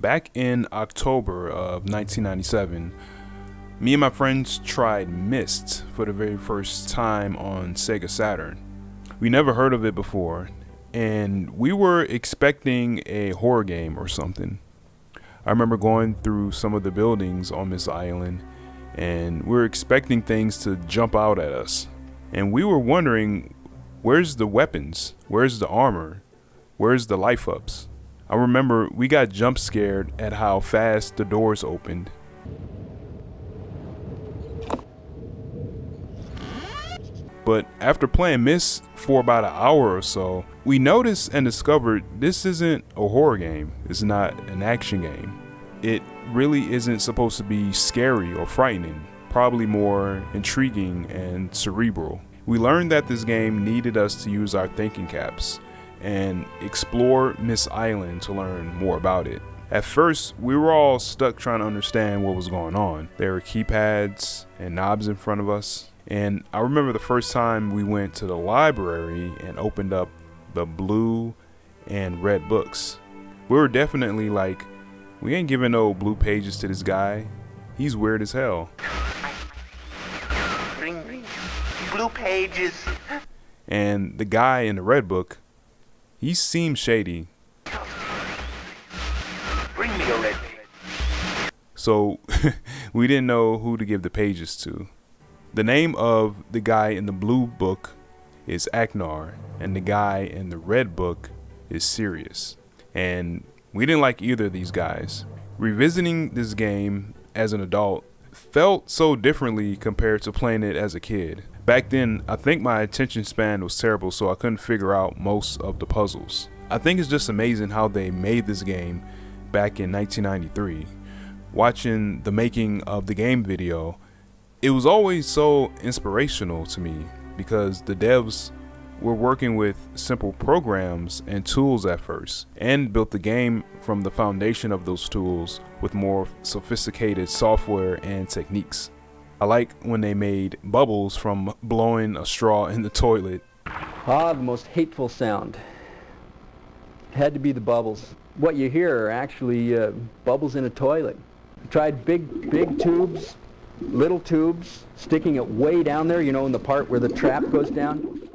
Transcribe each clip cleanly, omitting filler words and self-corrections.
Back in October of 1997, me and my friends tried Myst for the very first time on Sega Saturn. We never heard of it before, and we were expecting a horror game or something. I remember going through some of the buildings on this island, and we were expecting things to jump out at us. And we were wondering, where's the weapons? Where's the armor? Where's the life ups? I remember we got jump scared at how fast the doors opened. But after playing Myst for about an hour or so, we noticed and discovered this isn't a horror game. It's not an action game. It really isn't supposed to be scary or frightening, probably more intriguing and cerebral. We learned that this game needed us to use our thinking caps and explore Myst Island to learn more about it. At first, we were all stuck trying to understand what was going on. There were keypads and knobs in front of us. And I remember the first time we went to the library and opened up the blue and red books. We were definitely like, we ain't giving no blue pages to this guy. He's weird as hell. Ring. Blue pages. And the guy in the red book, he seemed shady. Bring me a red page. So we didn't know who to give the pages to. The name of the guy in the blue book is Aknar, and the guy in the red book is Sirius. And we didn't like either of these guys. Revisiting this game as an adult felt so differently compared to playing it as a kid. Back then, I think my attention span was terrible, so I couldn't figure out most of the puzzles. I think it's just amazing how they made this game back in 1993. Watching the making of the game video, it was always so inspirational to me because the devs were working with simple programs and tools at first and built the game from the foundation of those tools with more sophisticated software and techniques. I like when they made bubbles from blowing a straw in the toilet. The most hateful sound had to be the bubbles. What you hear are actually bubbles in a toilet. I tried big tubes, little tubes, sticking it way down there, in the part where the trap goes down.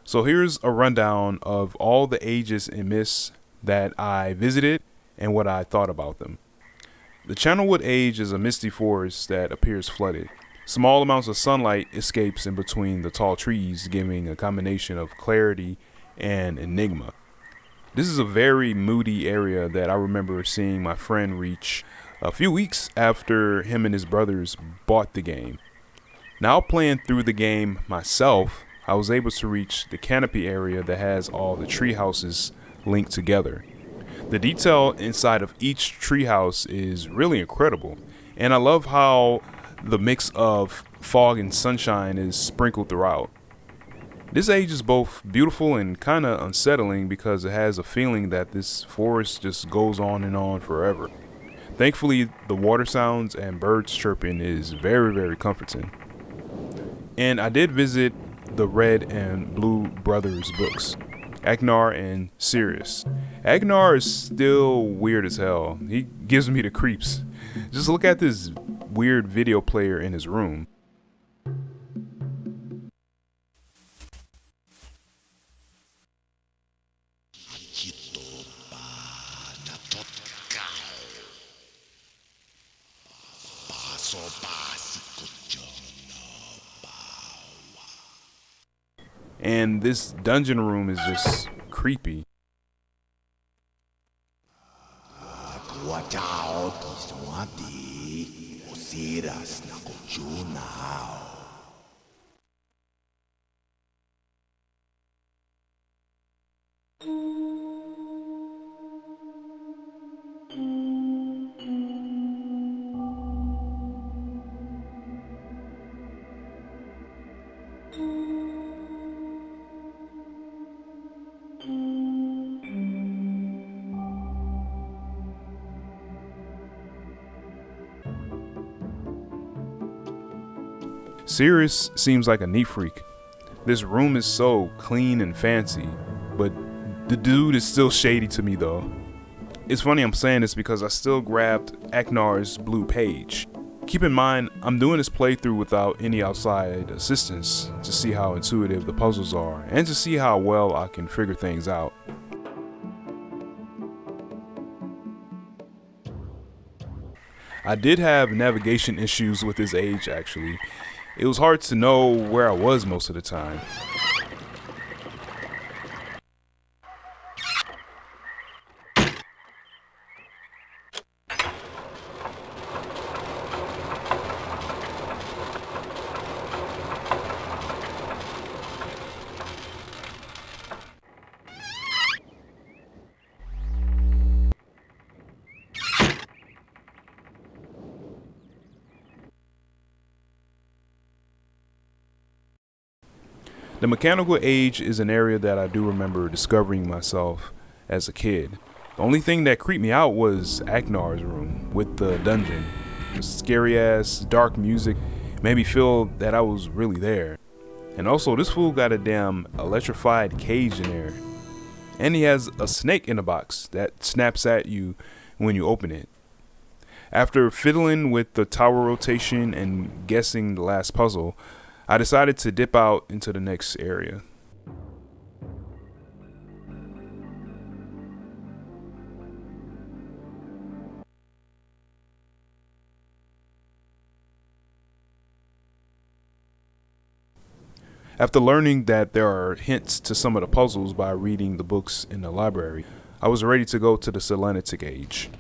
So here's a rundown of all the ages in Myst that I visited and what I thought about them. The channelwood age is a misty forest that appears flooded. Small amounts of sunlight escapes in between the tall trees, giving a combination of clarity and enigma. This is a very moody area that I remember seeing my friend reach a few weeks after him and his brothers bought the game. Now playing through the game myself, I was able to reach the canopy area that has all the tree houses linked together. The detail inside of each treehouse is really incredible, and I love how the mix of fog and sunshine is sprinkled throughout. This age is both beautiful and kind of unsettling because it has a feeling that this forest just goes on and on forever. Thankfully, the water sounds and birds chirping is very, very comforting. And I did visit the Red and Blue Brothers books, Aknar and Sirius. Aknar is still weird as hell. He gives me the creeps. Just look at this weird video player in his room. And this dungeon room is just creepy. Sirius seems like a neat freak. This room is so clean and fancy, but the dude is still shady to me though. It's funny I'm saying this because I still grabbed Aknar's blue page. Keep in mind, I'm doing this playthrough without any outside assistance to see how intuitive the puzzles are and to see how well I can figure things out. I did have navigation issues with this age actually. It was hard to know where I was most of the time. The mechanical age is an area that I do remember discovering myself as a kid. The only thing that creeped me out was Aknar's room with the dungeon. The scary ass dark music made me feel that I was really there. And also this fool got a damn electrified cage in there. And he has a snake in the box that snaps at you when you open it. After fiddling with the tower rotation and guessing the last puzzle, I decided to dip out into the next area. After learning that there are hints to some of the puzzles by reading the books in the library, I was ready to go to the selenitic age.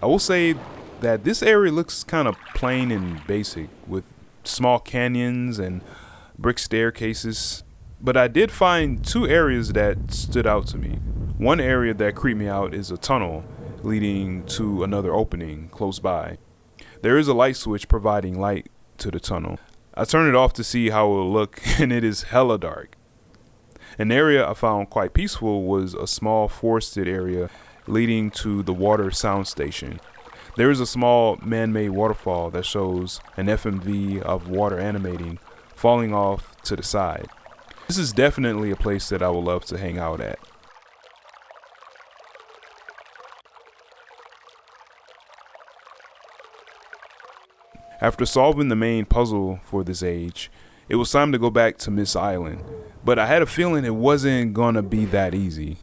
I will say that this area looks kind of plain and basic with small canyons and brick staircases, but I did find two areas that stood out to me. One area that creeped me out is a tunnel leading to another opening close by. There is a light switch providing light to the tunnel. I turned it off to see how it will look and it is hella dark. An area I found quite peaceful was a small forested area leading to the water sound station. There is a small man-made waterfall that shows an FMV of water animating, falling off to the side. This is definitely a place that I would love to hang out at. After solving the main puzzle for this age, it was time to go back to Myst Island, but I had a feeling it wasn't gonna be that easy.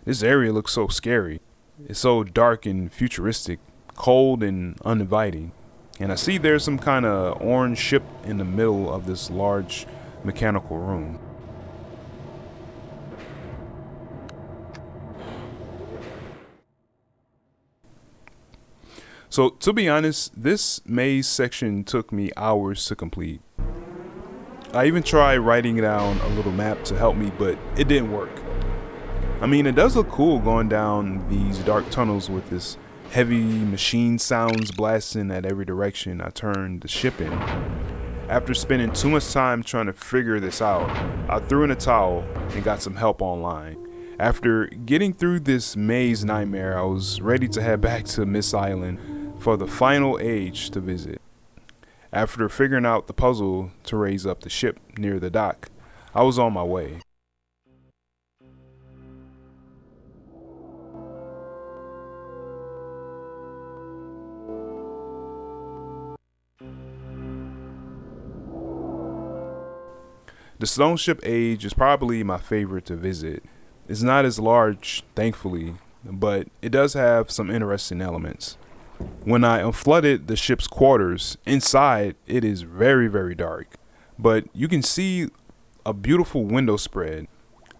This area looks so scary. It's so dark and futuristic, cold and uninviting. And I see there's some kind of orange ship in the middle of this large mechanical room. So to be honest, this maze section took me hours to complete. I even tried writing down a little map to help me, but it didn't work. I mean, it does look cool going down these dark tunnels with this heavy machine sounds blasting at every direction I turned the ship in. After spending too much time trying to figure this out, I threw in a towel and got some help online. After getting through this maze nightmare, I was ready to head back to Myst Island for the final age to visit. After figuring out the puzzle to raise up the ship near the dock, I was on my way. The Stoneship Age is probably my favorite to visit. It's not as large, thankfully, but it does have some interesting elements. When I unflooded the ship's quarters, inside it is very, very dark, but you can see a beautiful window spread.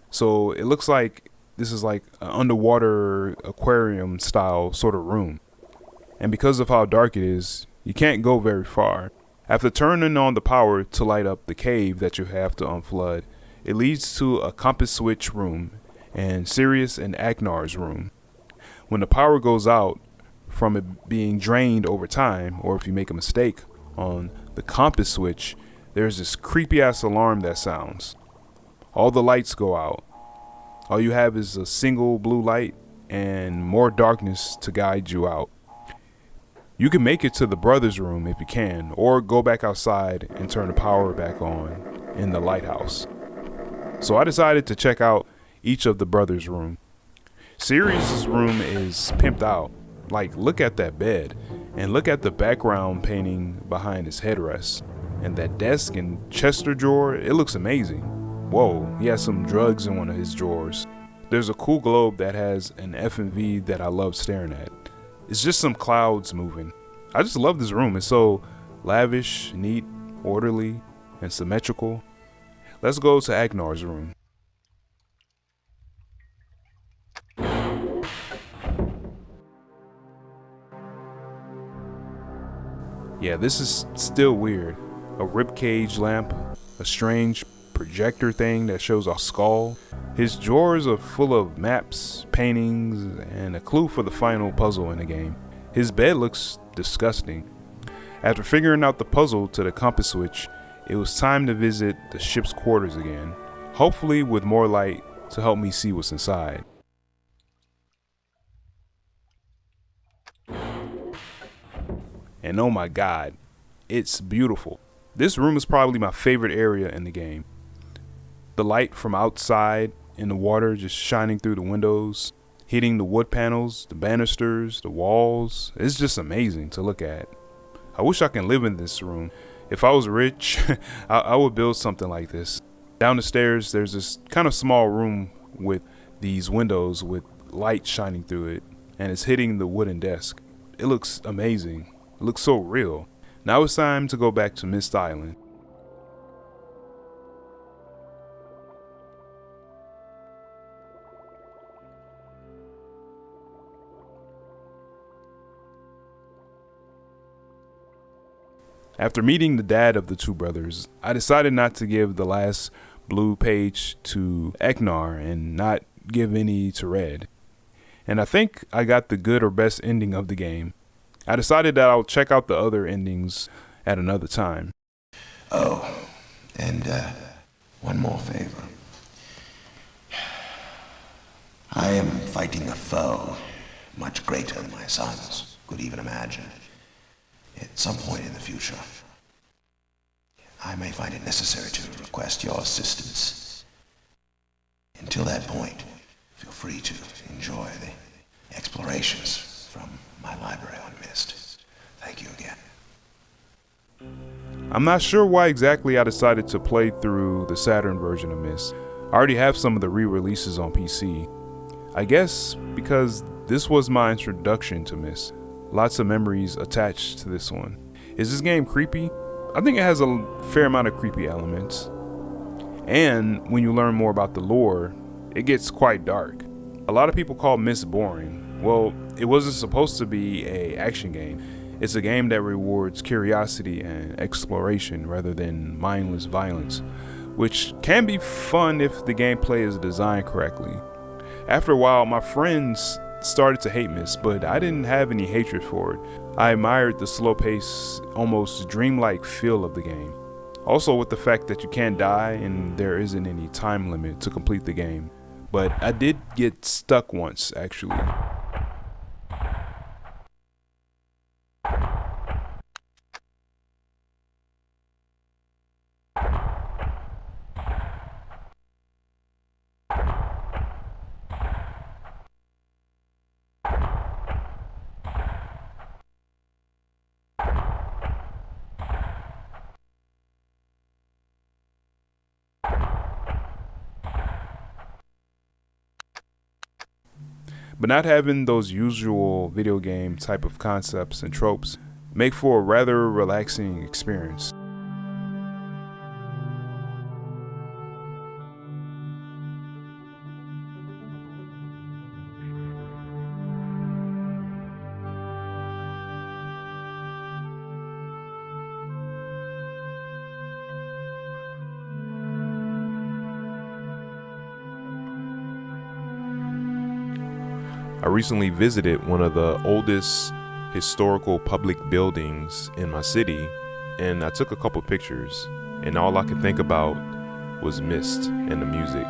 So it looks like this is like an underwater aquarium style sort of room. And because of how dark it is, you can't go very far. After turning on the power to light up the cave that you have to unflood, it leads to a compass switch room and Sirius and Aknar's room. When the power goes out from it being drained over time, or if you make a mistake on the compass switch, there's this creepy ass alarm that sounds. All the lights go out. All you have is a single blue light and more darkness to guide you out. You can make it to the brother's room if you can, or go back outside and turn the power back on in the lighthouse. So I decided to check out each of the brothers' room. Sirius's room is pimped out. Like, look at that bed, and look at the background painting behind his headrest. And that desk and Chester drawer, it looks amazing. Whoa, he has some drugs in one of his drawers. There's a cool globe that has an FMV that I love staring at. It's just some clouds moving. I just love this room. It's so lavish, neat, orderly, and symmetrical. Let's go to Agnar's room. Yeah, this is still weird. A ribcage lamp, a strange projector thing that shows a skull. His drawers are full of maps, paintings, and a clue for the final puzzle in the game. His bed looks disgusting. After figuring out the puzzle to the compass switch, it was time to visit the ship's quarters again, hopefully with more light to help me see what's inside. And oh my god, it's beautiful. This room is probably my favorite area in the game. The light from outside in the water just shining through the windows, hitting the wood panels, the banisters, the walls. It's just amazing to look at. I wish I can live in this room. If I was rich, I would build something like this. Down the stairs, there's this kind of small room with these windows with light shining through it, and it's hitting the wooden desk. It looks amazing. It looks so real. Now it's time to go back to Myst Island. After meeting the dad of the two brothers, I decided not to give the last blue page to Agnar and not give any to Red. And I think I got the good or best ending of the game. I decided that I'll check out the other endings at another time. Oh, and one more favor. I am fighting a foe much greater than my sons could even imagine. At some point in the future, I may find it necessary to request your assistance. Until that point, feel free to enjoy the explorations from my library on Myst. Thank you again. I'm not sure why exactly I decided to play through the Saturn version of Myst. I already have some of the re-releases on PC. I guess because this was my introduction to Myst. Lots of memories attached to this one. Is this game creepy? I think it has a fair amount of creepy elements. And when you learn more about the lore, it gets quite dark. A lot of people call Myst boring. Well, it wasn't supposed to be an action game. It's a game that rewards curiosity and exploration rather than mindless violence, which can be fun if the gameplay is designed correctly. After a while, my friends started to hate Myst, but I didn't have any hatred for it. I admired the slow pace, almost dreamlike feel of the game. Also with the fact that you can't die and there isn't any time limit to complete the game. But I did get stuck once, actually. But not having those usual video game type of concepts and tropes make for a rather relaxing experience. I recently visited one of the oldest historical public buildings in my city, and I took a couple pictures, and all I could think about was Myst and the music.